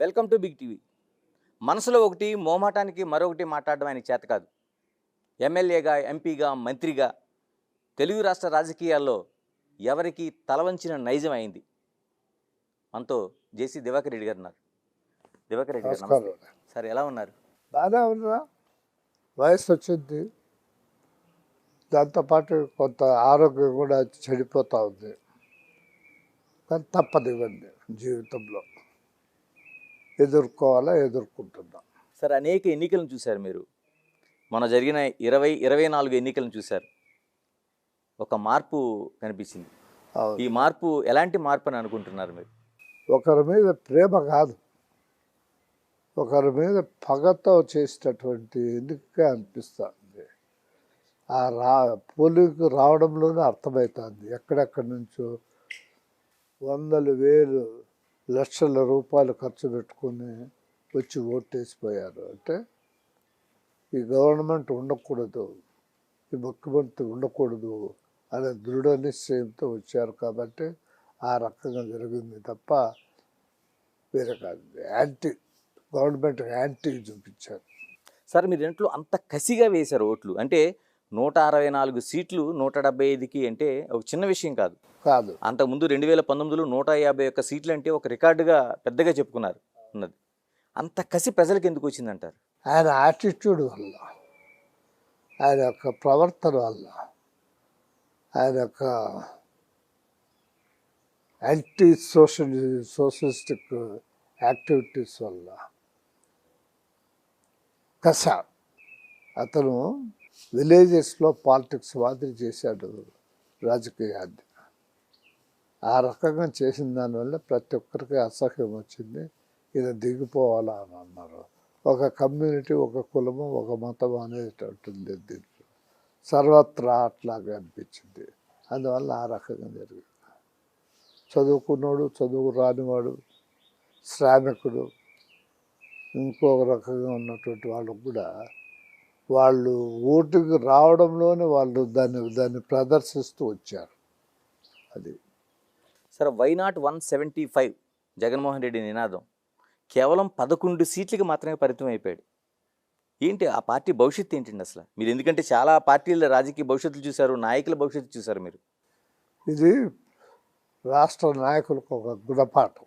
Welcome to big TV. మనసులో ఒకటి, మోమాటానికి మరొకటి మాట్లాడడం ఆయనకి చేత కాదు. ఎమ్మెల్యేగా, ఎంపీగా, మంత్రిగా తెలుగు రాష్ట్ర రాజకీయాల్లో ఎవరికి తలవంచిన నైజం అయింది. మనతో జేసీ దివాకర్ రెడ్డి గారు ఉన్నారు. దివాకర్ రెడ్డి గారు నమస్తే. సార్ ఎలా ఉన్నారు? బాగానే ఉన్నా. వయసు వచ్చింది, దాంతోపాటు కొంత ఆరోగ్యం కూడా చెడిపోతూ ఉంది. కానీ తప్పదు, ఇవన్నీ జీవితంలో ఎదుర్కొంటున్నాం. సార్ అనేక ఎన్నికలను చూశారు మీరు. మన జరిగిన 24 ఎన్నికలను చూశారు. ఒక మార్పు కనిపించింది. ఈ మార్పు ఎలాంటి మార్పు అని అనుకుంటున్నారు మీరు? ఒకరి మీద ప్రేమ కాదు, ఒకరి మీద పగతో చేసినటువంటి ఎన్నికగా అనిపిస్తుంది. పోలింగ్కి రావడంలోనే అర్థమవుతుంది. ఎక్కడెక్కడి నుంచో వందలు వేలు లక్షల రూపాయలు ఖర్చు పెట్టుకుని వచ్చి ఓటేసిపోయారు. అంటే ఈ గవర్నమెంట్ ఉండకూడదు, ఈ ముఖ్యమంత్రి ఉండకూడదు అనే దృఢ నిశ్చయంతో వచ్చారు. కాబట్టి ఆ రకంగా జరిగింది తప్ప వేరే కాదు. గవర్నమెంట్ యాంటీ చూపించారు. సార్ మీరు ఇంట్లో అంత కసిగా వేశారు ఓట్లు. అంటే 164 సీట్లు 175కి అంటే ఒక చిన్న విషయం కాదు. అంతకుముందు 2019లో 151 సీట్లు అంటే ఒక రికార్డుగా పెద్దగా చెప్పుకున్నారు ఉన్నది. అంత కసి ప్రజలకు ఎందుకు వచ్చిందంటారు? ఆయన యాటిట్యూడ్ వల్ల, ఆయన యొక్క ప్రవర్తన వల్ల, ఆయన యొక్క యాంటీ సోషలిస్టిక్ యాక్టివిటీస్ వల్ల కస. అతను విలేజెస్లో పాలిటిక్స్ మాదిరి చేశాడు రాజకీయాన్ని. ఆ రకంగా చేసిన దానివల్ల ప్రతి ఒక్కరికి అసహ్యం వచ్చింది. ఇది దిగిపోవాలా అని అన్నారు. ఒక కమ్యూనిటీ, ఒక కులము, ఒక మతం అనేది ఉంటుంది దీంట్లో. సర్వత్రా అట్లాగే అనిపించింది. అందువల్ల ఆ రకంగా జరిగింది. చదువుకున్నాడు, చదువు రానివాడు, శ్రామికుడు, ఇంకొక రకంగా ఉన్నటువంటి వాళ్ళకు కూడా వాళ్ళు ఓటుకు రావడంలోనే వాళ్ళు దాన్ని ప్రదర్శిస్తూ వచ్చారు. అది సరే, వై నాట్ 175 జగన్మోహన్ రెడ్డి నినాదం కేవలం 11 సీట్లకి మాత్రమే పరిమితం అయిపోయాడు. ఏంటి ఆ పార్టీ భవిష్యత్తు ఏంటండి అసలు? మీరు ఎందుకంటే చాలా పార్టీల రాజకీయ భవిష్యత్తు చూశారు, నాయకుల భవిష్యత్తు చూశారు మీరు. ఇది రాష్ట్ర నాయకులకు ఒక గుణపాఠం.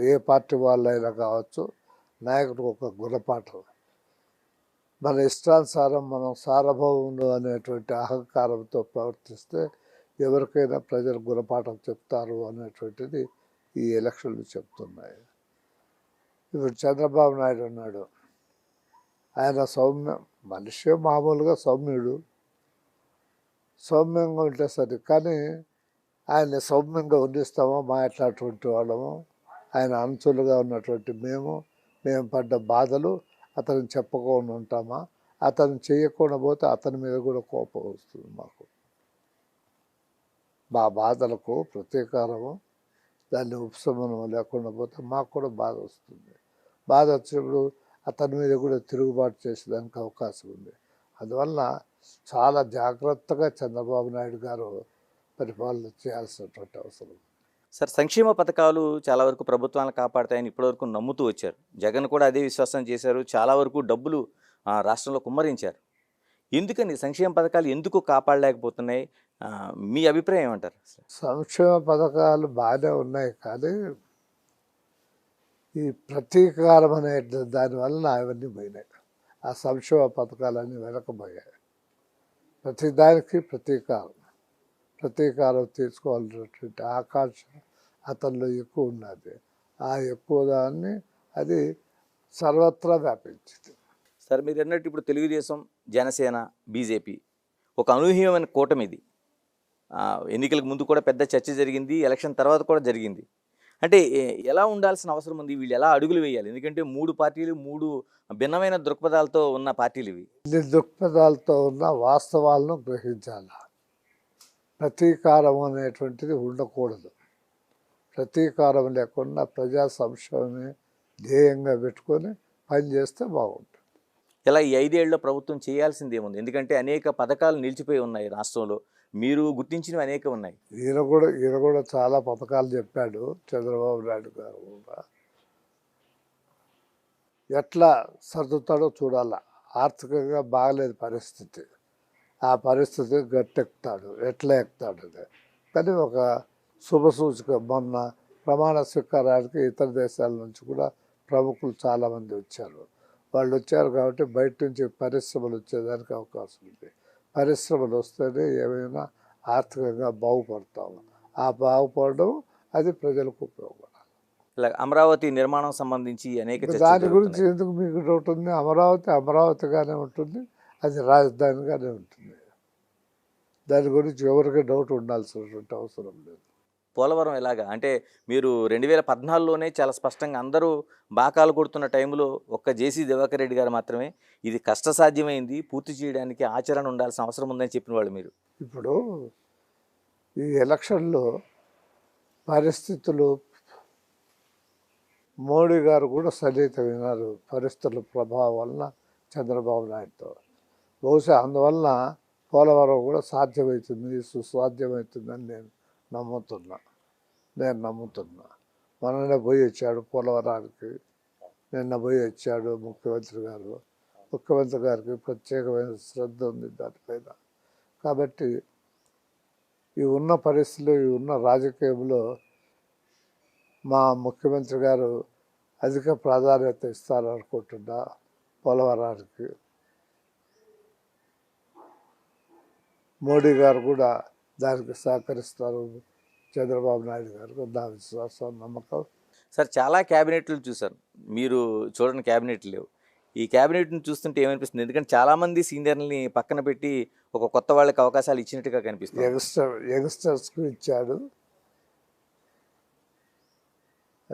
ఏ పార్టీ వాళ్ళైనా కావచ్చు, నాయకులకు ఒక గుణపాఠం. మన ఇష్టానుసారం మనం సార్వభౌములు అనేటువంటి అహంకారంతో ప్రవర్తిస్తే ఎవరికైనా ప్రజలు గుణపాఠం చెప్తారు అనేటువంటిది ఈ ఎలక్షన్లు చెప్తున్నాయి. ఇప్పుడు చంద్రబాబు నాయుడు ఉన్నాడు, ఆయన మనిషి మామూలుగా సౌమ్యంగా ఉంటే సరే. కానీ ఆయన సౌమ్యంగా ఉండిస్తామో మాట్లాడేటువంటి వాళ్ళము, ఆయన అంచులుగా ఉన్నటువంటి మేము పడ్డ బాధలు అతను చెప్పకుండా ఉంటామా? అతను చేయకుండా పోతే అతని మీద కూడా కోపం వస్తుంది మాకు. మా బాధలకు ప్రతీకారము, దాన్ని ఉపశమనం లేకుండా పోతే మాకు కూడా బాధ వస్తుంది. బాధ వచ్చినప్పుడు అతని మీద కూడా తిరుగుబాటు చేసేదానికి అవకాశం ఉంది. అందువల్ల చాలా జాగ్రత్తగా చంద్రబాబు నాయుడు గారు పరిపాలన చేయాల్సినటువంటి అవసరం. సార్, సంక్షేమ పథకాలు చాలా వరకు ప్రభుత్వాలను కాపాడతాయని ఇప్పటివరకు నమ్ముతూ వచ్చారు. జగన్ కూడా అదే విశ్వాసం చేశారు. చాలా వరకు డబ్బులు రాష్ట్రంలో కుమ్మరించారు. ఎందుకని సంక్షేమ పథకాలు ఎందుకు కాపాడలేకపోతున్నాయి? మీ అభిప్రాయం ఏమంటారు? సంక్షేమ పథకాలు బాగానే ఉన్నాయి, కానీ ఈ ప్రతీకారం అనే దానివల్ల అవన్నీ పోయినాయి. ఆ సంక్షేమ పథకాలన్నీ వెనకబోయాయి. ప్రతిదానికి ప్రతీకారం తీసుకోవాల్సినటువంటి ఆకాంక్ష అతనిలో ఎక్కువ ఉన్నది. ఆ ఎక్కువ దాన్ని అది సర్వత్రా వ్యాపించింది. సార్ మీరు అన్నట్టు ఇప్పుడు తెలుగుదేశం, జనసేన, బీజేపీ ఒక అనూహ్యమైన కూటమి ఇది. ఎన్నికలకు ముందు కూడా పెద్ద చర్చ జరిగింది, ఎలక్షన్ తర్వాత కూడా జరిగింది. అంటే ఎలా ఉండాల్సిన అవసరం ఉంది? వీళ్ళు ఎలా అడుగులు వేయాలి? ఎందుకంటే 3 పార్టీలు 3 భిన్నమైన దృక్పథాలతో ఉన్న పార్టీలు ఇవి. దృక్పథాలతో ఉన్న వాస్తవాలను గ్రహించాలి. ప్రతీకారం అనేటువంటిది ఉండకూడదు. ప్రతీకారం లేకుండా ప్రజా సంక్షేమమే ధ్యేయంగా పెట్టుకొని పనిచేస్తే బాగుంటుంది. ఇలా ఈ 5 ఏళ్ళలో ప్రభుత్వం చేయాల్సింది ఏముంది? ఎందుకంటే అనేక పథకాలు నిలిచిపోయి ఉన్నాయి రాష్ట్రంలో. మీరు గుర్తించినవి అనేకం ఉన్నాయి. ఈయన కూడా చాలా పథకాలు చెప్పాడు చంద్రబాబు నాయుడు గారు కూడా. ఎట్లా సర్దుతాడో చూడాలా. ఆర్థికంగా బాగలేదు పరిస్థితి. ఆ పరిస్థితి గట్టెక్కుతాడు, ఎట్లా ఎక్కుతాడు అది. కానీ ఒక శుభసూచక మొన్న ప్రమాణ స్వీకారానికి ఇతర దేశాల నుంచి కూడా ప్రముఖులు చాలామంది వచ్చారు. వాళ్ళు వచ్చారు కాబట్టి బయట నుంచి పరిశ్రమలు వచ్చేదానికి అవకాశం ఉంది. పరిశ్రమలు వస్తేనే ఏమైనా ఆర్థికంగా బాగుపడతాము. ఆ బాగుపడడం అది ప్రజలకు ఉపయోగపడాలి. ఇలా అమరావతి నిర్మాణం సంబంధించి అనేక చర్చలు దాని గురించి జరుగుతున్నాయి. ఎందుకు మీకు డౌట్ ఉంది? అమరావతిగానే ఉంటుంది, అది రాజధానిగానే ఉంటుంది. దాని గురించి ఎవరికి డౌట్ ఉండాల్సినటువంటి అవసరం లేదు. పోలవరం ఎలాగా అంటే మీరు 2014లోనే చాలా స్పష్టంగా అందరూ బాకాలు కొడుతున్న టైంలో ఒక్క జేసీ దివాకర్ రెడ్డి గారు మాత్రమే ఇది కష్టసాధ్యమైంది, పూర్తి చేయడానికి ఆచరణ ఉండాల్సిన అవసరం ఉందని చెప్పిన వాళ్ళు మీరు. ఇప్పుడు ఈ ఎలక్షన్లో పరిస్థితులు మోడీ గారు కూడా సన్నిహితమైనారు పరిస్థితుల ప్రభావం వలన చంద్రబాబు నాయుడుతో. బహుశా అందువలన పోలవరం కూడా సాధ్యమవుతుంది, సుసాధ్యమవుతుందని నేను నమ్ముతున్నా. మననే పోయి వచ్చాడు పోలవరానికి, నిన్న పోయి వచ్చాడు ముఖ్యమంత్రి గారు. ముఖ్యమంత్రి గారికి ప్రత్యేకమైన శ్రద్ధ ఉంది దానిపైన. కాబట్టి ఈ ఉన్న పరిస్థితులు, ఈ ఉన్న రాజకీయంలో మా ముఖ్యమంత్రి గారు అధిక ప్రాధాన్యత ఇస్తారనుకుంటున్నా పోలవరానికి. మోడీ గారు కూడా దానికి సహకరిస్తారు, చంద్రబాబు నాయుడు గారు. నా విశ్వాసం, నమ్మకం. సార్ చాలా క్యాబినెట్లు చూశారు, మీరు చూడని క్యాబినెట్లు లేవు. ఈ క్యాబినెట్ని చూస్తుంటే ఏమనిపిస్తుంది? ఎందుకంటే చాలామంది సీనియర్ని పక్కన పెట్టి ఒక కొత్త వాళ్ళకి అవకాశాలు ఇచ్చినట్టుగా కనిపిస్తుంది. యంగ్స్టర్స్కు ఇచ్చాడు.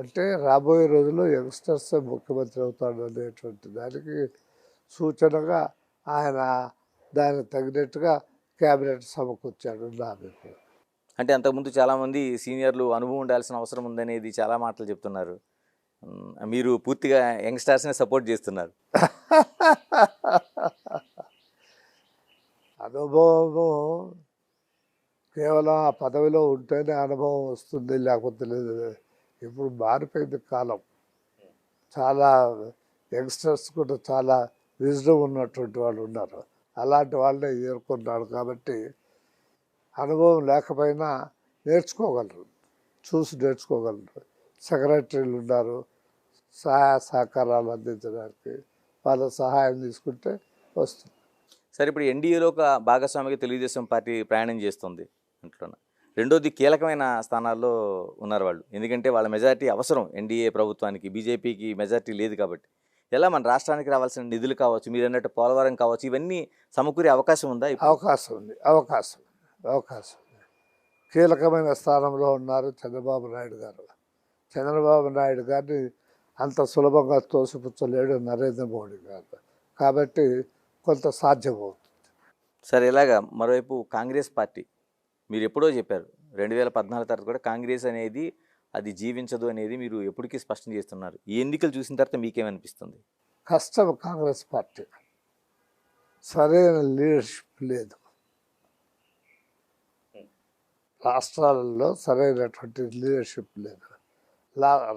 అంటే రాబోయే రోజుల్లో యంగ్స్టర్స్ ముఖ్యమంత్రి అవుతాడు అనేటువంటి దానికి సూచనగా ఆయన దానికి తగినట్టుగా క్యాబినెట్ సమకూర్చాడు నా అభిప్రాయం. అంటే అంతకుముందు చాలామంది సీనియర్లు అనుభవం ఉండాల్సిన అవసరం ఉందనేది చాలా మాటలు చెప్తున్నారు. మీరు పూర్తిగా యంగ్స్టర్స్ని సపోర్ట్ చేస్తున్నారు. అనుభవము కేవలం ఆ పదవిలో ఉంటేనే అనుభవం వస్తుంది, లేకపోతే లేదు. ఇప్పుడు మారిపోయింది కాలం. చాలా యంగ్స్టర్స్ కూడా చాలా విజ్డమ్ ఉన్నటువంటి వాళ్ళు ఉన్నారు. అలాంటి వాళ్ళే ఎదుర్కొన్నాడు. కాబట్టి అనుభవం లేకపోయినా నేర్చుకోగలరు, చూసి నేర్చుకోగలరు. సెక్రటరీలు ఉన్నారు సహాయ సహకారాలు అందించడానికి. వాళ్ళ సహాయం తీసుకుంటే వస్తుంది. సరే, ఇప్పుడు ఎన్డీఏలో ఒక భాగస్వామిగా తెలుగుదేశం పార్టీ ప్రయాణం చేస్తుంది అంటున్నా. రెండోది కీలకమైన స్థానాల్లో ఉన్నారు వాళ్ళు. ఎందుకంటే వాళ్ళ మెజారిటీ అవసరం ఎన్డీఏ ప్రభుత్వానికి. బీజేపీకి మెజారిటీ లేదు కాబట్టి ఎలా మన రాష్ట్రానికి రావాల్సిన నిధులు కావచ్చు, మీరు అన్నట్టు పోలవరం కావచ్చు, ఇవన్నీ సమకూరే అవకాశం ఉందా? అవకాశం ఉంది. కీలకమైన స్థానంలో ఉన్నారు చంద్రబాబు నాయుడు గారు. చంద్రబాబు నాయుడు గారిని అంత సులభంగా తోసిపుచ్చలేడు నరేంద్ర మోడీ గారు. కాబట్టి కొంత సాధ్యమవుతుంది. సరే, ఇలాగా మరోవైపు కాంగ్రెస్ పార్టీ మీరు ఎప్పుడో చెప్పారు 2014 తర్వాత కూడా కాంగ్రెస్ అనేది అది జీవించదు అనేది మీరు ఎప్పటికీ స్పష్టం చేస్తున్నారు. ఈ ఎన్నికలు చూసిన తర్వాత మీకేమనిపిస్తుంది? కష్టం. కాంగ్రెస్ పార్టీ సరైన లీడర్షిప్ లేదు. రాష్ట్రాలలో సరైనటువంటి లీడర్షిప్ లేదు.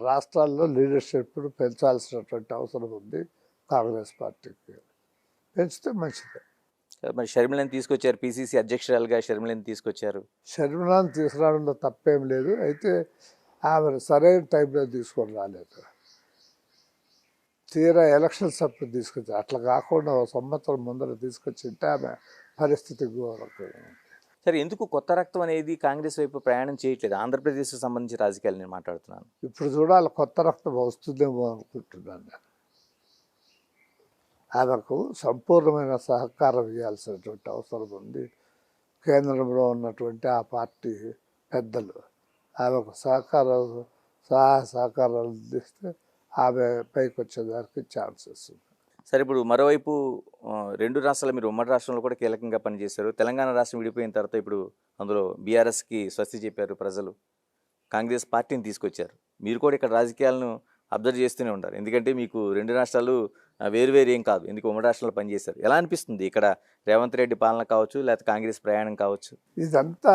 రాష్ట్రాల్లో లీడర్షిప్ పెంచాల్సినటువంటి అవసరం ఉంది కాంగ్రెస్ పార్టీకి. పెంచితే మంచిది. మరి షర్మిలని తీసుకొచ్చారు, పిసిసి అధ్యక్షురాలుగా షర్మిలని తీసుకొచ్చారు. షర్మిలాని తీసుకురావడంలో తప్పేం లేదు. అయితే ఆమె సరైన టైంలో తీసుకొని రాలేదు. తీరా ఎలక్షన్స్ అప్పుడు తీసుకొచ్చారు. అట్లా కాకుండా ఒక సంవత్సరం ముందర తీసుకొచ్చింటే ఆమె పరిస్థితి ఘోరంగా. సరే, ఎందుకు కొత్త రక్తం అనేది కాంగ్రెస్ వైపు ప్రయాణం చేయట్లేదు? ఆంధ్రప్రదేశ్కి సంబంధించి రాజకీయాలు నేను మాట్లాడుతున్నాను. ఇప్పుడు చూడాలి, కొత్త రక్తం వస్తుందేమో అనుకుంటున్నాను నేను. ఆమెకు సంపూర్ణమైన సహకారం ఇవ్వాల్సినటువంటి అవసరం ఉంది. కేంద్రంలో ఉన్నటువంటి ఆ పార్టీ పెద్దలు ఆమెకు సహాయ సహకారాలు అందిస్తే ఆమె పైకి వచ్చేదానికి ఛాన్సెస్ ఉంది. సరే, ఇప్పుడు మరోవైపు రెండు రాష్ట్రాలు, మీరు ఉమ్మడి రాష్ట్రంలో కూడా కీలకంగా పనిచేశారు. తెలంగాణ రాష్ట్రం విడిపోయిన తర్వాత ఇప్పుడు అందులో బీఆర్ఎస్కి స్వస్తి చెప్పారు ప్రజలు, కాంగ్రెస్ పార్టీని తీసుకొచ్చారు. మీరు కూడా ఇక్కడ రాజకీయాలను అబ్జర్వ్ చేస్తూనే ఉంటారు. ఎందుకంటే మీకు రెండు రాష్ట్రాలు వేరు వేరు ఏం కాదు, ఎందుకు ఉమ్మడి రాష్ట్రంలో పనిచేశారు. ఎలా అనిపిస్తుంది ఇక్కడ రేవంత్ రెడ్డి పాలన కావచ్చు, లేకపోతే కాంగ్రెస్ ప్రయాణం కావచ్చు? ఇదంతా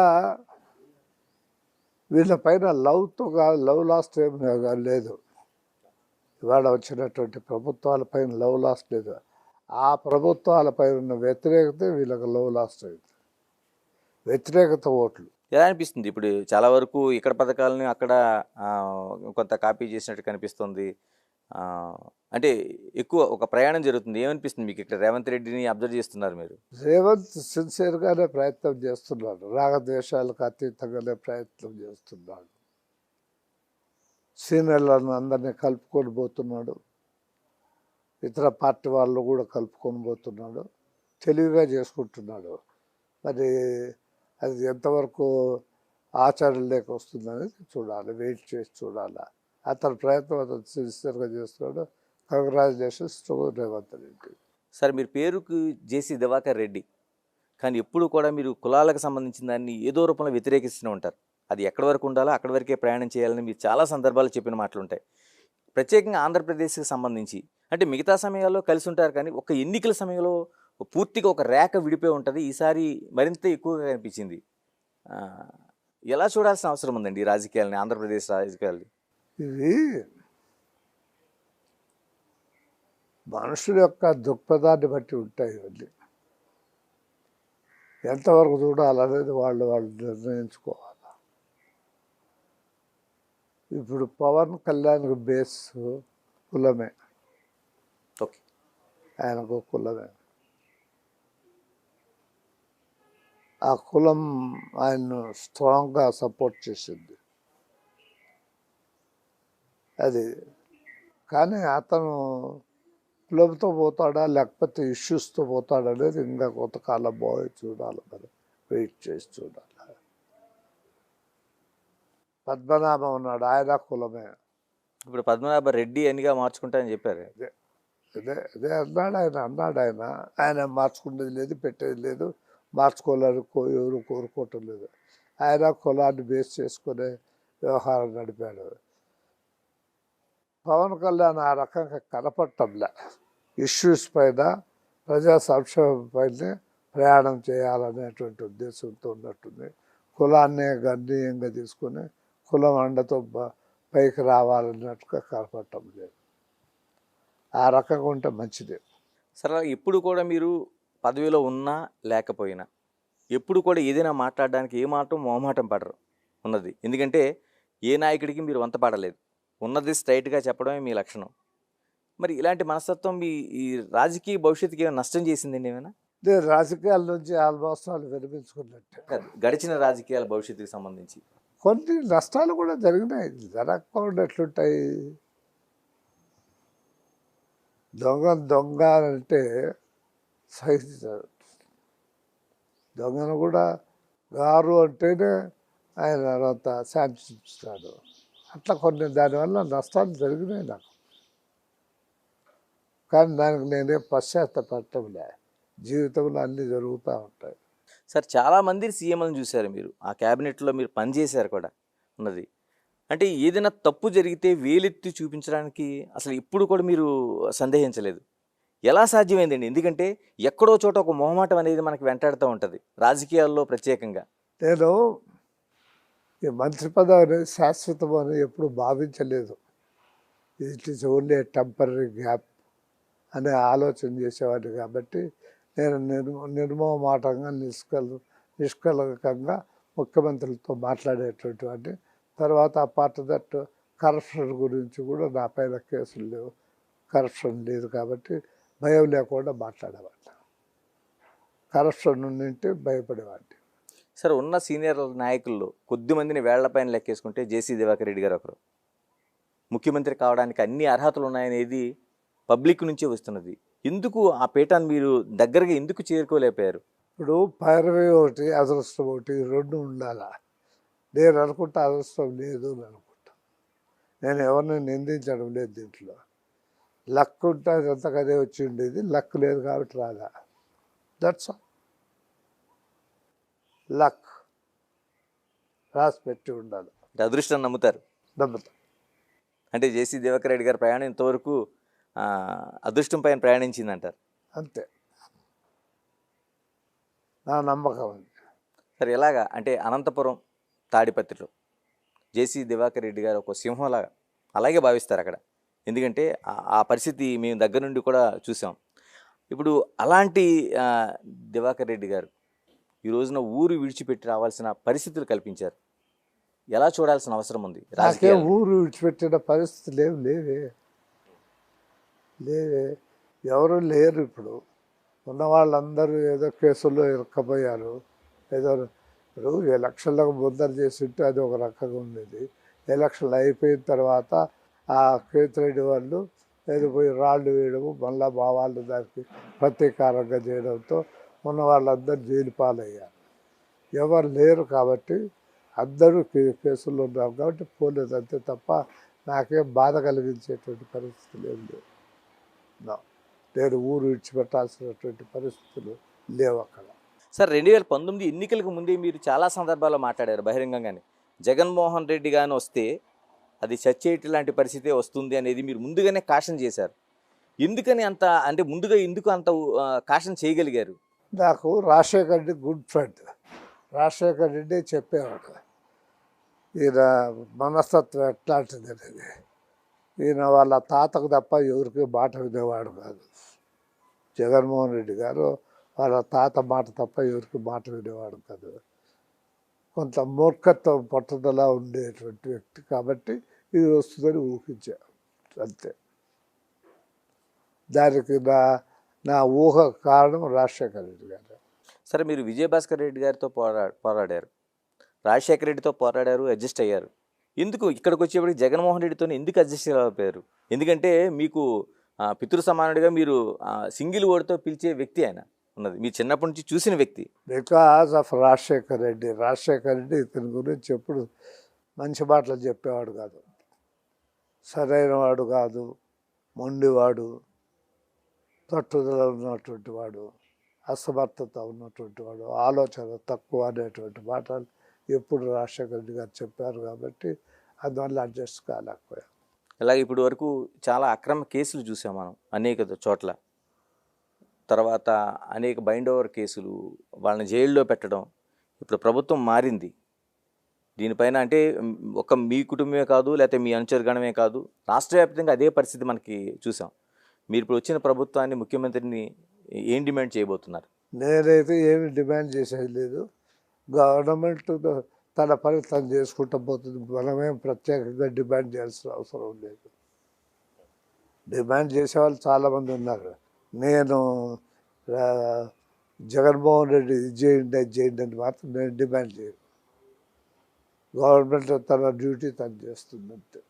వీళ్ళ పైన లవ్తో కాదు, లవ్ లాస్ట్ ఏం లేదు. ఇవాళ వచ్చినటువంటి ప్రభుత్వాల పైన లవ్ లాస్ట్ లేదు. ఆ ప్రభుత్వాల పైన ఉన్న వ్యతిరేకత వీళ్ళకి లవ్ లాస్ట్ అయింది. వ్యతిరేకత ఓట్లు. ఎలా అనిపిస్తుంది ఇప్పుడు చాలా వరకు ఇక్కడ పథకాలని అక్కడ ఆ, కొంత కాపీ చేసినట్టు కనిపిస్తుంది. ఆ, అంటే ఎక్కువ ఒక ప్రయాణం జరుగుతుంది. ఏమనిపిస్తుంది మీకు ఇక్కడ రేవంత్ రెడ్డిని అబ్జర్వ్ చేస్తున్నారు మీరు? రేవంత్ సిన్సియర్గానే ప్రయత్నం చేస్తున్నాడు, రాగద్వేషాలకు అతీతంగానే ప్రయత్నం చేస్తున్నాడు. సీనియర్లను అందరినీ కలుపుకొని పోతున్నాడు, ఇతర పార్టీ వాళ్ళు కూడా కలుపుకొని పోతున్నాడు, తెలివిగా చేసుకుంటున్నాడు. మరి అది ఎంతవరకు ఆచరణలోకి వస్తుందనేది చూడాలి, వెయిట్ చేసి చూడాలి. అతని ప్రయత్నం అతను సిన్సియర్గా చేస్తున్నాడు. Congratulations to Revanth Reddy. Sir, మీరు పేరుకు జేసీ దివాకర్ రెడ్డి, కానీ ఎప్పుడు కూడా మీరు కులాలకు సంబంధించిన దాన్ని ఏదో రూపంలో వ్యతిరేకిస్తూనే ఉంటారు. అది ఎక్కడి వరకు ఉండాలో అక్కడి వరకే ప్రయాణం చేయాలని మీరు చాలా సందర్భాలు చెప్పిన మాటలు ఉంటాయి. ప్రత్యేకంగా ఆంధ్రప్రదేశ్కి సంబంధించి అంటే మిగతా సమయాల్లో కలిసి ఉంటారు, కానీ ఒక ఎన్నికల సమయంలో పూర్తిగా ఒక రేఖ విడిపోయి ఉంటుంది. ఈసారి మరింత ఎక్కువగా కనిపించింది. ఆ, ఎలా చూడాల్సిన అవసరం ఉందండి ఈ రాజకీయాలని, ఆంధ్రప్రదేశ్ రాజకీయాలు? ఇది మనుషుల యొక్క దృక్పథాన్ని బట్టి ఉంటాయి. ఇవన్నీ ఎంతవరకు చూడాలనేది వాళ్ళు నిర్ణయించుకోవాలి. ఇప్పుడు పవన్ కళ్యాణ్కి బేస్ కులమే, ఓకే, ఆయనకు కులమే. ఆ కులం ఆయన్ను స్ట్రాంగ్గా సపోర్ట్ చేసింది. అది కానీ అతను కులంతో పోతాడా లేకపోతే ఇష్యూస్తో పోతాడా అనేది ఇంకా కొంతకాలం పోయి చూడాలి, మరి వెయిట్ చేసి చూడాలి. పద్మనాభం ఉన్నాడు, ఆయన కులమే. ఇప్పుడు పద్మనాభ రెడ్డి అనిగా మార్చుకుంటారని చెప్పారు. అదే అన్నాడు ఆయన మార్చుకునేది లేదు, పెట్టేది లేదు, మార్చుకోవాలని ఎవరు కోరుకోవటం లేదు. ఆయన కులాన్ని బేస్ చేసుకునే వ్యవహారం నడిపాడు. పవన్ కళ్యాణ్ ఆ రకంగా కనపడటంలే. ఇష్యూస్ పైన, ప్రజా సంక్షేమం పైన ప్రయాణం చేయాలనేటువంటి ఉద్దేశంతో ఉన్నట్టుంది. కులాన్నే గణనీయంగా తీసుకొని కులం అండతో పైకి రావాలన్నట్టుగా కనపడటం లేదు. ఆ రకంగా ఉంటే మంచిదే. సరే, ఎప్పుడు కూడా మీరు పదవిలో ఉన్నా లేకపోయినా ఎప్పుడు కూడా ఏదైనా మాట్లాడడానికి ఏ మాటం మొహమాటం పడరు ఉన్నది. ఎందుకంటే ఏ నాయకుడికి మీరు వంత పడలేదు, ఉన్నది స్ట్రైట్గా చెప్పడమే మీ లక్షణం. మరి ఇలాంటి మనస్తత్వం మీ ఈ రాజకీయ భవిష్యత్తుకి ఏమైనా నష్టం చేసిందండి ఏమైనా? నేను రాజకీయాల నుంచి ఆల్మోస్ట్ వాళ్ళు విరమించుకున్నట్టే. కాదు, గడిచిన రాజకీయాల భవిష్యత్తుకి సంబంధించి కొన్ని నష్టాలు కూడా జరిగినాయి, జరగకుండా ఎట్లుంటాయి. దొంగ అంటే సహించారు. దొంగను కూడా గారు అంటేనే ఆయన అంత శాంతిస్తాడు. అట్లా కొన్ని దానివల్ల నష్టాలు జరిగినాయి నాకు, కానీ దానికి నేనే పశ్చాత్తపడటంలే. జీవితంలో అన్నీ జరుగుతూ ఉంటాయి. సార్, చాలామంది సీఎంలను చూశారు మీరు, ఆ క్యాబినెట్లో మీరు పనిచేశారు కూడా ఉన్నది. అంటే ఏదైనా తప్పు జరిగితే వేలెత్తి చూపించడానికి అసలు ఇప్పుడు కూడా మీరు సందేహించలేదు. ఎలా సాధ్యమైందండి? ఎందుకంటే ఎక్కడో చోట ఒక మొహమాటం అనేది మనకి వెంటాడుతూ ఉంటుంది రాజకీయాల్లో ప్రత్యేకంగా. నేను ఈ మంత్రి పదవి అనేది శాశ్వతం అని ఎప్పుడు భావించలేదు. It is only temporary gap అనే ఆలోచన చేసేవాడిని. కాబట్టి నేను నిర్మోహమాటంగా నిష్కలకంగా ముఖ్యమంత్రులతో మాట్లాడేటువంటి వాడిని. తర్వాత అపార్ట్ దట్ కరప్షన్ గురించి కూడా నా పైన కేసులు లేవు, కరప్షన్ లేదు, కాబట్టి భయం లేకుండా మాట్లాడేవాడిని. కరప్షన్ ఉంటే భయపడేవాడిని. సార్, ఉన్న సీనియర్ నాయకుల్లో కొద్ది మందిని వేళ్లపైన లెక్కేసుకుంటే జేసీ దివాకర్ రెడ్డి గారు ఒకరు. ముఖ్యమంత్రి కావడానికి అన్ని అర్హతలు ఉన్నాయనేది పబ్లిక్ నుంచే వస్తున్నది. ఎందుకు ఆ పీఠాన్ని మీరు దగ్గరగా ఎందుకు చేరుకోలేకపోయారు? ఇప్పుడు పైరవి ఒకటి, అదృష్టం ఒకటి, రెండు ఉండాలా. నేను అనుకుంటా అదృష్టం లేదు అని అనుకుంటా. నేను ఎవరిని నిందించడం లేదు దీంట్లో. లక్ ఉంటే అదంతకదే వచ్చి ఉండేది, లక్ లేదు కాబట్టి రాదా. That's all. లక్ రాసి పెట్టి ఉండాలి. అదృష్టం నమ్ముతారు. నమ్ముతా. అంటే జేసీ దివాకర్ రెడ్డి గారి ప్రయాణం ఇంతవరకు అదృష్టం పైన ప్రయాణించిందంటారు. అంతే నా నమ్మకం అది. సరే ఎలాగా అంటే అనంతపురం తాడిపత్రిలో జేసీ దివాకర్ రెడ్డి గారు ఒక సింహంలాగా అలాగే భావిస్తారు అక్కడ. ఎందుకంటే ఆ పరిస్థితి మేము దగ్గర నుండి కూడా చూసాం. ఇప్పుడు అలాంటి ఆ, దివాకర్ రెడ్డి గారు ఈ రోజున ఊరు విడిచిపెట్టి రావాల్సిన పరిస్థితులు కల్పించారు. ఎలా చూడాల్సిన అవసరం ఉంది నాకే రాజకీయాలు? ఊరు విడిచిపెట్టిన పరిస్థితులు ఏమి లేవే లేవే ఎవరు లేరు ఇప్పుడు. ఉన్న వాళ్ళందరూ ఏదో కేసుల్లో ఇరుక్కపోయారు. ఏదో ఇప్పుడు ఎలక్షన్లకు ముందర చేసింటే అది ఒక రకంగా ఉండేది. ఎలక్షన్లు అయిపోయిన తర్వాత ఆ కేతిరెడ్డి వాళ్ళు ఏదో పోయి రాళ్ళు వేయడము మళ్ళా మా వాళ్ళు దానికి ప్రతీకారంగా చేయడంతో ఉన్న వాళ్ళందరూ జైలు పాలయ్యారు. ఎవరు లేరు కాబట్టి అందరూ కేసుల్లో ఉన్నారు కాబట్టి పోలేదు అంతే తప్ప నాకేం బాధ కలిగించేటువంటి పరిస్థితులు ఏం లేవు. నేను ఊరు విడిచిపెట్టాల్సినటువంటి పరిస్థితులు లేవు అక్కడ. సార్ 2019 ఎన్నికలకు ముందే మీరు చాలా సందర్భాల్లో మాట్లాడారు బహిరంగంగానే. జగన్మోహన్ రెడ్డి గాని వస్తే అది చచ్చేటి లాంటి పరిస్థితే వస్తుంది అనేది మీరు ముందుగానే కాషన్ చేశారు. ఎందుకని అంత అంటే ముందుగా ఎందుకు అంత కాషన్ చేయగలిగారు? నాకు రాజశేఖర్ రెడ్డి గుడ్ ఫ్రెండ్. రాజశేఖర్ రెడ్డి చెప్పేవాడు ఈయన మనస్తత్వం ఎట్లాంటిది అనేది. ఈయన వాళ్ళ తాతకు తప్ప ఎవరికి మాట వినేవాడు కాదు. జగన్మోహన్ రెడ్డి గారు వాళ్ళ తాత మాట తప్ప ఎవరికి మాట వినేవాడు కాదు. కొంత మూర్ఖత్వం పట్టుదల ఉండేటువంటి వ్యక్తి కాబట్టి ఇది వస్తుందని ఊహించాను అంతే. దానికి నా ఊహ కారణం రాజశేఖర రెడ్డి గారు. సరే మీరు విజయభాస్కర్ రెడ్డి గారితో పోరాడారు, రాజశేఖర రెడ్డితో పోరాడారు, అడ్జస్ట్ అయ్యారు. ఎందుకు ఇక్కడికి వచ్చేప్పటికి జగన్మోహన్ రెడ్డితో ఎందుకు అడ్జస్ట్ అయిపోయారు? ఎందుకంటే మీకు పితృ సమానుడిగా మీరు సింగిల్ ఓటుతో పిలిచే వ్యక్తి ఆయన ఉన్నది, మీరు చిన్నప్పటి నుంచి చూసిన వ్యక్తి. Because of Rajasekhara Reddy. రాజశేఖర రెడ్డి ఇతని గురించి ఎప్పుడు మంచి మాటలు చెప్పేవాడు కాదు, సరైన వాడు కాదు, మొండివాడు, పట్టుదల ఉన్నటువంటి వాడు, అసమర్థత ఉన్నటువంటి వాడు, ఆలోచన తక్కువ అనేటువంటి మాటలు ఎప్పుడు రాజశేఖర రెడ్డి గారు చెప్పారు కాబట్టి అందువల్ల అడ్జస్ట్ కాలేకపోయాం. అలాగే ఇప్పుడు వరకు చాలా అక్రమ కేసులు చూసాం మనం అనేక చోట్ల. తర్వాత అనేక బైండ్ ఓవర్ కేసులు, వాళ్ళని జైల్లో పెట్టడం. ఇప్పుడు ప్రభుత్వం మారింది, దీనిపైన అంటే ఒక మీ కుటుంబమే కాదు లేకపోతే మీ అనుచరగణమే కాదు, రాష్ట్ర వ్యాప్తంగా అదే పరిస్థితి మనకి చూసాం. మీరు ఇప్పుడు వచ్చిన ప్రభుత్వాన్ని, ముఖ్యమంత్రిని ఏం డిమాండ్ చేయబోతున్నారు? నేనైతే ఏమి డిమాండ్ చేసేది లేదు. గవర్నమెంట్ తన పని తను చేసుకుంటూ పోతుంది. మనమేం ప్రత్యేకంగా డిమాండ్ చేయాల్సిన అవసరం లేదు. డిమాండ్ చేసేవాళ్ళు చాలామంది ఉన్నారు. నేను జగన్మోహన్ రెడ్డి ఇది చేయండి అది చేయండి అని మాత్రం నేను డిమాండ్ చేయను. గవర్నమెంట్ తన డ్యూటీ తను చేస్తుంది అంతే,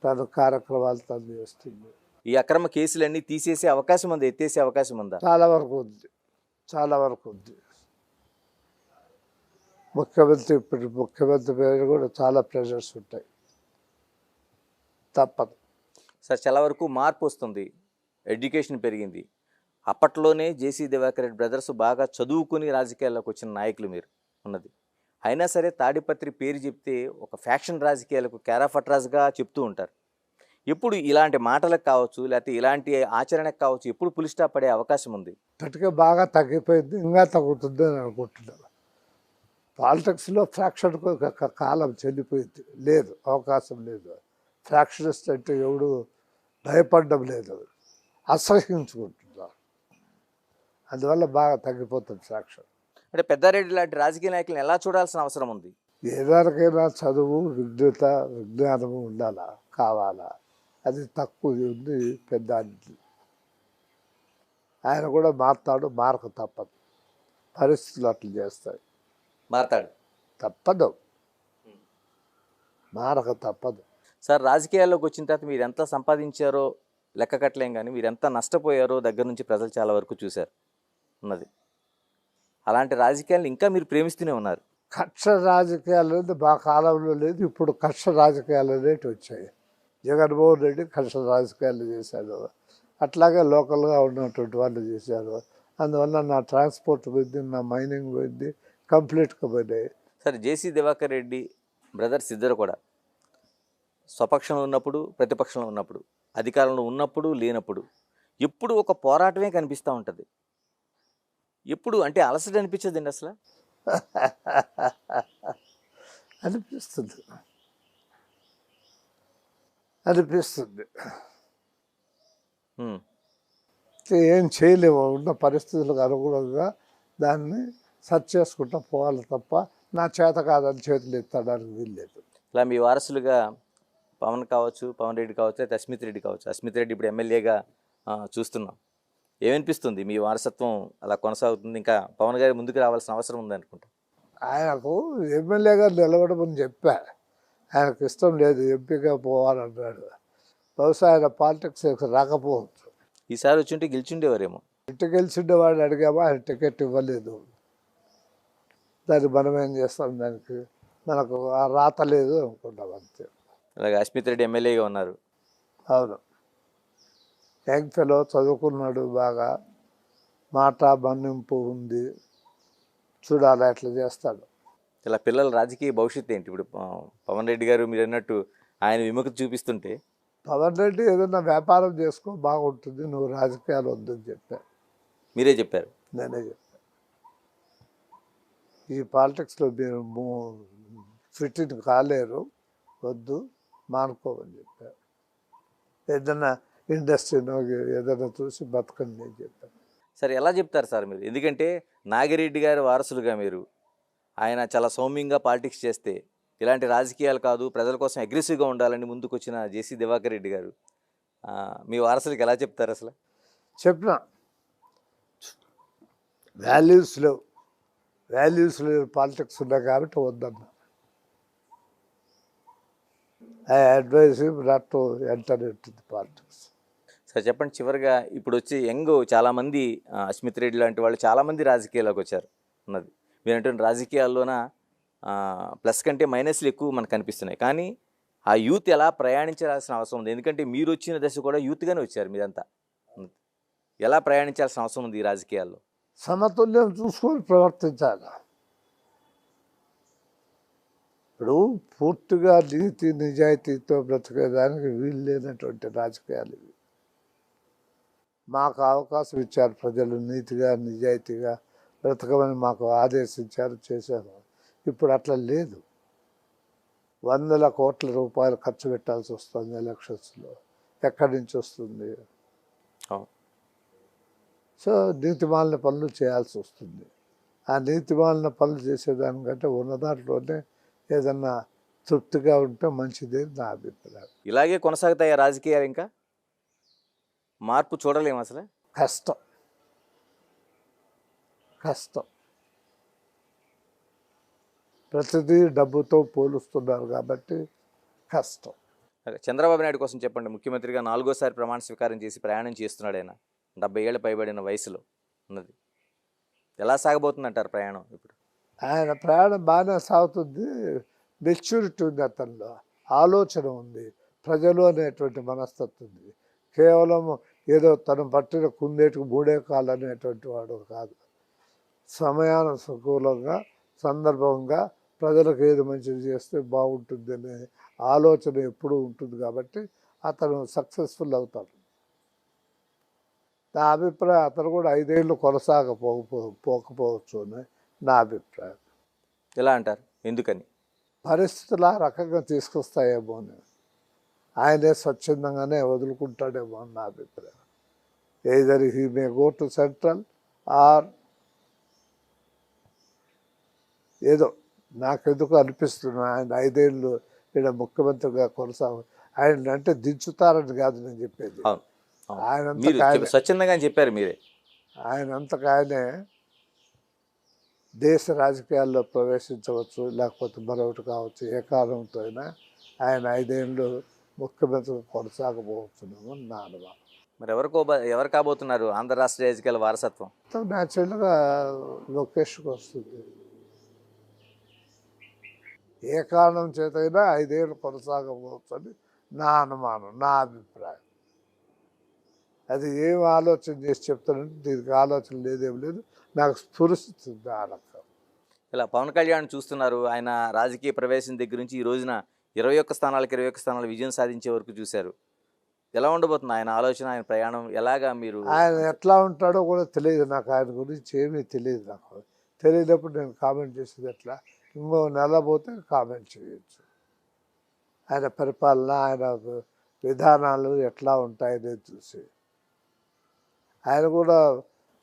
తన కార్యక్రమాలు తను చేస్తుంది. ఈ అక్రమ కేసులన్నీ తీసేసే అవకాశం ఉందా, ఎత్తేసే అవకాశం ఉందా? చాలా వరకు ఉంది, చాలా వరకు ఉంది. ముఖ్యమంత్రి పేరు కూడా చాలా ప్రెషర్స్ ఉంటాయి, తప్పదు. సార్ చాలా వరకు మార్పు వస్తుంది, ఎడ్యుకేషన్ పెరిగింది. అప్పట్లోనే జేసీ దివాకర్ రెడ్డి బ్రదర్స్ బాగా చదువుకుని రాజకీయాల్లోకి వచ్చిన నాయకులు మీరు ఉన్నది. అయినా సరే తాడిపత్రి పేరు చెప్తే ఒక ఫ్యాక్షన్ రాజకీయాలకు కేరాఫట్రాజ్గా చెప్తూ ఉంటారు. ఎప్పుడు ఇలాంటి మాటలకు కావచ్చు లేకపోతే ఇలాంటి ఆచరణకు కావచ్చు ఎప్పుడు పులి స్టాప్ పడే అవకాశం ఉంది? ఇప్పటికే బాగా తగ్గిపోయింది, ఇంకా తగ్గుతుంది అని అనుకుంటున్నాను. పాలిటిక్స్లో ఫ్రాక్షన్కు ఒక కాలం చెల్లిపోయింది, లేదు, అవకాశం లేదు. ఫ్రాక్షనిస్ట్ అంటే ఎవడు భయపడడం లేదు, అసహించుకుంటున్నారు. అందువల్ల బాగా తగ్గిపోతుంది ఫ్రాక్షన్. అంటే పెద్దారెడ్డి లాంటి రాజకీయ నాయకులను ఎలా చూడాల్సిన అవసరం ఉంది? ఏదానికైనా చదువు, విజ్ఞానము ఉండాలా, కావాలా. అది తక్కువ ఉంది పెద్ద. ఆయన కూడా మారుతాడు, మారక తప్పదు, పరిస్థితులు అట్లా చేస్తాయి. మారతాడు, తప్పదు, మారక తప్పదు. సార్ రాజకీయాల్లోకి వచ్చిన తర్వాత మీరు ఎంత సంపాదించారో లెక్క కట్టలేం, కానీ మీరు ఎంత నష్టపోయారో దగ్గర నుంచి ప్రజలు చాలా వరకు చూశారు ఉన్నది. అలాంటి రాజకీయాలను ఇంకా మీరు ప్రేమిస్తూనే ఉన్నారు. కక్ష రాజకీయాలు అనేది మా కాలంలో లేదు, ఇప్పుడు కక్ష రాజకీయాలు అనేవి వచ్చాయి. జగన్మోహన్ రెడ్డి కక్ష రాజకీయాలు చేశాడు, అట్లాగే లోకల్గా ఉన్నటువంటి వాళ్ళు చేశారు. అందువల్ల నా ట్రాన్స్పోర్ట్ పోయింది, నా మైనింగ్ పోయింది, కంప్లీట్గా పోయినాయి. సరే జేసీ దివాకర్ రెడ్డి బ్రదర్స్ ఇద్దరు కూడా స్వపక్షంలో ఉన్నప్పుడు, ప్రతిపక్షంలో ఉన్నప్పుడు అధికారంలో ఉన్నప్పుడు లేనప్పుడు ఎప్పుడు ఒక పోరాటమే కనిపిస్తూ ఉంటుంది. ఎప్పుడు అంటే అలసట అనిపించదండి అసలు? అనిపిస్తుంది అనిపిస్తుంది ఉమ్. ఏం చేయలేము, ఉన్న పరిస్థితులకు అనుగుణంగా దాన్ని సర్చ్ చేసుకుంటూ పోవాలి తప్ప నా చేత కాదని చేతులు ఎత్తడానికి వీల్లేదు. ఇలా మీ వారసులుగా పవన్ కావచ్చు, పవన్ రెడ్డి కావచ్చు, అయితే అస్మిత్ రెడ్డి కావచ్చు. అస్మిత్ రెడ్డి ఇప్పుడు ఎమ్మెల్యేగా చూస్తున్నాం. ఏమనిపిస్తుంది? మీ వారసత్వం అలా కొనసాగుతుంది, ఇంకా పవన్ గారి ముందుకు రావాల్సిన అవసరం ఉంది అనుకుంటా. ఆయనకు ఎమ్మెల్యేగా నిలబడమని చెప్పా, ఆయనకు ఇష్టం లేదు, ఎంపీగా పోవాలన్నాడు. బహుశా ఆయన పాలిటిక్స్ రాకపోవచ్చు. ఈసారి వచ్చింటే గెలిచిండేవారేమో. ఇంటికి గెలిచిండేవాడిని అడిగామా, ఆయన టికెట్ ఇవ్వలేదు. దానికి మనం ఏం చేస్తాం, దానికి మనకు ఆ రాత లేదు అనుకుంటాం అంతే. అలాగే అస్మిత్ రెడ్డి ఎమ్మెల్యేగా ఉన్నారు. అవును, యంగ్ ఫెలో, చదువుకున్నాడు, బాగా మాట మన్నింపు ఉంది, చూడాలి ఎట్లా చేస్తాడు. ఇలా పిల్లల రాజకీయ భవిష్యత్తు ఏంటి? ఇప్పుడు పవన్ రెడ్డి గారు మీరు అన్నట్టు ఆయన విముఖత చూపిస్తుంటే, పవన్ రెడ్డి ఏదైనా వ్యాపారం చేసుకో బాగుంటుంది, నువ్వు రాజకీయాలు వద్దని చెప్పా. మీరే చెప్పారు. నేనే చెప్పా, ఈ పాలిటిక్స్లో మీరు ఫిట్టింగ్ కాలేరు, వద్దు, మానుకోమని చెప్పారు. ఏదైనా ఇండస్ట్రీనో ఏదైనా చూసి బతకండి అని చెప్పాను. సరే, ఎలా చెప్తారు సార్ మీరు? ఎందుకంటే నాగిరెడ్డి గారి వారసులుగా మీరు, ఆయన చాలా సౌమ్యంగా పాలిటిక్స్ చేస్తే, ఇలాంటి రాజకీయాలు కాదు, ప్రజల కోసం అగ్రెసివ్గా ఉండాలని ముందుకు వచ్చిన జేసీ దివాకర్ రెడ్డి గారు మీ వారసులకు ఎలా చెప్తారు అసలు? చెప్పిన వాల్యూస్ లేవు పాలిటిక్స్ ఉన్నాయి కాబట్టి వద్దన్నా. I advise not to enter into the politics. సరే, చెప్పండి చివరిగా, ఇప్పుడు వచ్చి యంగ్ చాలామంది అస్మిత్ రెడ్డి లాంటి వాళ్ళు చాలామంది రాజకీయాల్లోకి వచ్చారు ఉన్నది. మీరు అంటున్న రాజకీయాల్లోన ప్లస్ కంటే మైనస్లు ఎక్కువ మనకు కనిపిస్తున్నాయి. కానీ ఆ యూత్ ఎలా ప్రయాణించాల్సిన అవసరం ఉంది? ఎందుకంటే మీరు వచ్చిన దశ కూడా యూత్గానే వచ్చారు మీరంతా. ఎలా ప్రయాణించాల్సిన అవసరం ఉంది ఈ రాజకీయాల్లో? సమతుల్యం చూసుకొని ప్రవర్తించాలి. ఇప్పుడు పూర్తిగా నీతి నిజాయితీతో బ్రతికేదానికి వీలు లేనటువంటి రాజకీయాలు ఇవి. మాకు అవకాశం ఇచ్చారు ప్రజలు, నీతిగా నిజాయితీగా బ్రతకమని మాకు ఆదేశించారు, చేశారు. ఇప్పుడు అట్లా లేదు. 100 కోట్ల రూపాయలు ఖర్చు పెట్టాల్సి వస్తుంది ఎలక్షన్స్లో. ఎక్కడి నుంచి వస్తుంది? సో నీతిమాలిన పనులు చేయాల్సి వస్తుంది. ఆ నీతిమాలిన పనులు చేసేదానికంటే ఉన్న దాంట్లోనే ఏదన్నా తృప్తిగా ఉంటే మంచిదే నా అభిప్రాయం. ఇలాగే కొనసాగుతాయి రాజకీయాలు? ఇంకా మార్పు చూడలేము అసలు? కష్టం. ప్రతిదీ డబ్బుతో పోలుస్తున్నారు కాబట్టి కష్టం. చంద్రబాబు నాయుడు కోసం చెప్పండి. ముఖ్యమంత్రిగా 4వ సారి ప్రమాణ స్వీకారం చేసి ప్రయాణం చేస్తున్నాడు. ఆయన 70 ఏళ్ళ పైబడిన వయసులో ఉన్నది. ఎలా సాగబోతుంది అంటారు ప్రయాణం ఇప్పుడు? ఆయన ప్రయాణం బాగానే సాగుతుంది. మెచ్యూరిటీ ఉంది అతనిలో, ఆలోచన ఉంది, ప్రజలు అనేటువంటి మనస్తత్వం ఉంది. కేవలం ఏదో తను పట్టిన కుందేటికి 3 కాళ్ళు అనేటువంటి వాడు కాదు. సమయానుకూలంగా, సందర్భంగా ప్రజలకు ఏది మంచిది చేస్తే బాగుంటుంది అనే ఆలోచన ఎప్పుడూ ఉంటుంది కాబట్టి అతను సక్సెస్ఫుల్ అవుతాడు. నా అభిప్రాయం అతను కూడా 5 ఏళ్ళు పోకపోవచ్చు అని నా అభిప్రాయం. ఎలా అంటారు? ఎందుకని? పరిస్థితులు ఆ రకంగా తీసుకొస్తాయేమో అని. ఆయనే స్వచ్ఛందంగానే వదులుకుంటాడేమో అని నా అభిప్రాయం. Either he may go to central or ఏదో నాకెందుకు అనిపిస్తుంది ఆయన 5 ఏళ్ళు ఇక్కడ ముఖ్యమంత్రిగా ఆయన అంటే దించుతారని కాదు నేను చెప్పేది. ఆయన స్వచ్ఛందంగా చెప్పారు మీరే. ఆయనంతకు ఆయనే దేశ రాజకీయాల్లో ప్రవేశించవచ్చు, లేకపోతే మరొకటి కావచ్చు. ఏ కారణంతో అయినా ఆయన 5 ఏళ్ళు ముఖ్యమంత్రిగా కొనసాగబోతున్నాము నా అనుభవం. మరి ఎవరు కాబోతున్నారు ఆంధ్ర రాష్ట్ర రాజకీయాల వారసత్వం? న్యాచురల్గా లోకేష్కి వస్తుంది. ఏ కారణం చేతైనా 5 ఏళ్ళు కొనసాగవచ్చు అని నా అనుమానం, నా అభిప్రాయం. అది ఏం ఆలోచన చేసి చెప్తానంటే దీనికి ఆలోచన లేదేం లేదు, నాకు స్ఫురిస్తుంది ఆ రకం. ఇలా పవన్ కళ్యాణ్ చూస్తున్నారు. ఆయన రాజకీయ ప్రవేశం దగ్గర నుంచి ఈ రోజున 21 స్థానాలకు 21 స్థానాలు విజయం సాధించే వరకు చూశారు. ఎలా ఉండబోతుంది ఆయన ఆలోచన, ఆయన ప్రయాణం ఎలాగా మీరు? ఆయన ఎట్లా ఉంటాడో కూడా తెలియదు నాకు, ఆయన గురించి ఏమీ తెలియదు నాకు. తెలియనప్పుడు నేను కామెంట్ చేసేది ఎట్లా? ఇంకో నెల పోతే కామెంట్ చేయొచ్చు. ఆయన పరిపాలన, ఆయన విధానాలు ఎట్లా ఉంటాయని చూసి. ఆయన కూడా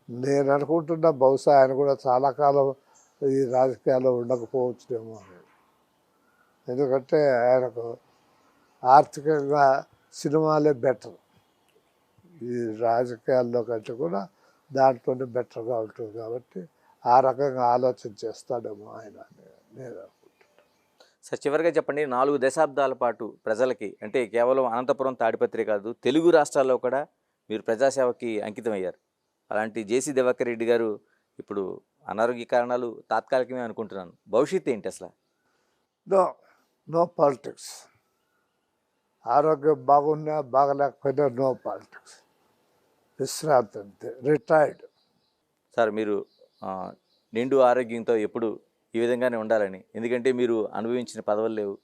నేను అనుకుంటున్నా బహుశా ఆయన కూడా చాలా కాలం ఈ రాజకీయాల్లో ఉండకపోవచ్చునేమో అని. ఎందుకంటే ఆయనకు ఆర్థికంగా సినిమాలే బెటర్, ఈ రాజకీయాల్లో కంటే కూడా దాంట్లోనే బెటర్గా ఉంటుంది కాబట్టి ఆ రకంగా ఆలోచన చేస్తాడేమో ఆయన అని నేను అనుకుంటున్నాను. సార్, చివరిగా చెప్పండి, 4 దశాబ్దాల పాటు ప్రజలకి, అంటే కేవలం అనంతపురం తాడిపత్రి కాదు, తెలుగు రాష్ట్రాల్లో కూడా మీరు ప్రజాసేవకి అంకితం అయ్యారు. అలాంటి జేసీ దివాకర్ రెడ్డి గారు ఇప్పుడు అనారోగ్య కారణాలు తాత్కాలికమే అనుకుంటున్నాను, భవిష్యత్తు ఏంటి అసలు? No politics. ఆరోగ్యం బాగున్నా బాగలేకపోయినా నో పాలిటిక్స్, విశ్రాంతి అంతే, రిటైర్డ్. సార్, మీరు నిండు ఆరోగ్యంతో ఎప్పుడు ఈ విధంగానే ఉండాలని, ఎందుకంటే మీరు అనుభవించిన పదవులు లేవు,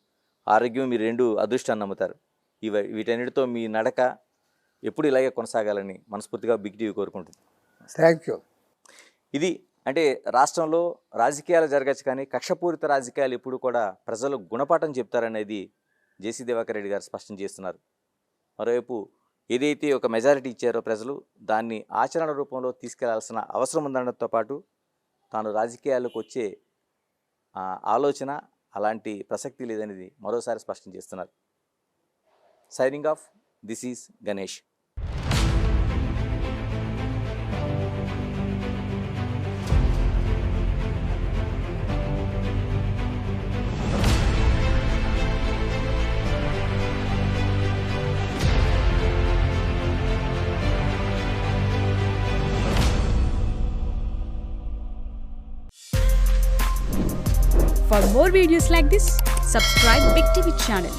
ఆరోగ్యం మీరు 2 అదృష్టాన్ని నమ్ముతారు. వీటన్నిటితో మీ నడక ఎప్పుడు ఇలాగే కొనసాగాలని మనస్ఫూర్తిగా బిగ్ టీవీ కోరుకుంటుంది. Thank you. ఇది అంటే రాష్ట్రంలో రాజకీయాలు జరగచ్చు, కానీ కక్షపూరిత రాజకీయాలు ఎప్పుడు కూడా ప్రజలు గుణపాఠం చెప్తారనేది జేసీ దివాకర్ రెడ్డి గారు స్పష్టం చేస్తున్నారు. మరోవైపు ఏదైతే ఒక మెజారిటీ ఇచ్చారో ప్రజలు, దాన్ని ఆచరణ రూపంలో తీసుకెళ్లాల్సిన అవసరం ఉందనడంతో పాటు తాను రాజకీయాలకు వచ్చే ఆలోచన, అలాంటి ప్రసక్తి లేదనేది మరోసారి స్పష్టం చేస్తున్నారు. Signing off, this is Ganesh. For more videos like this, subscribe Big TV channel.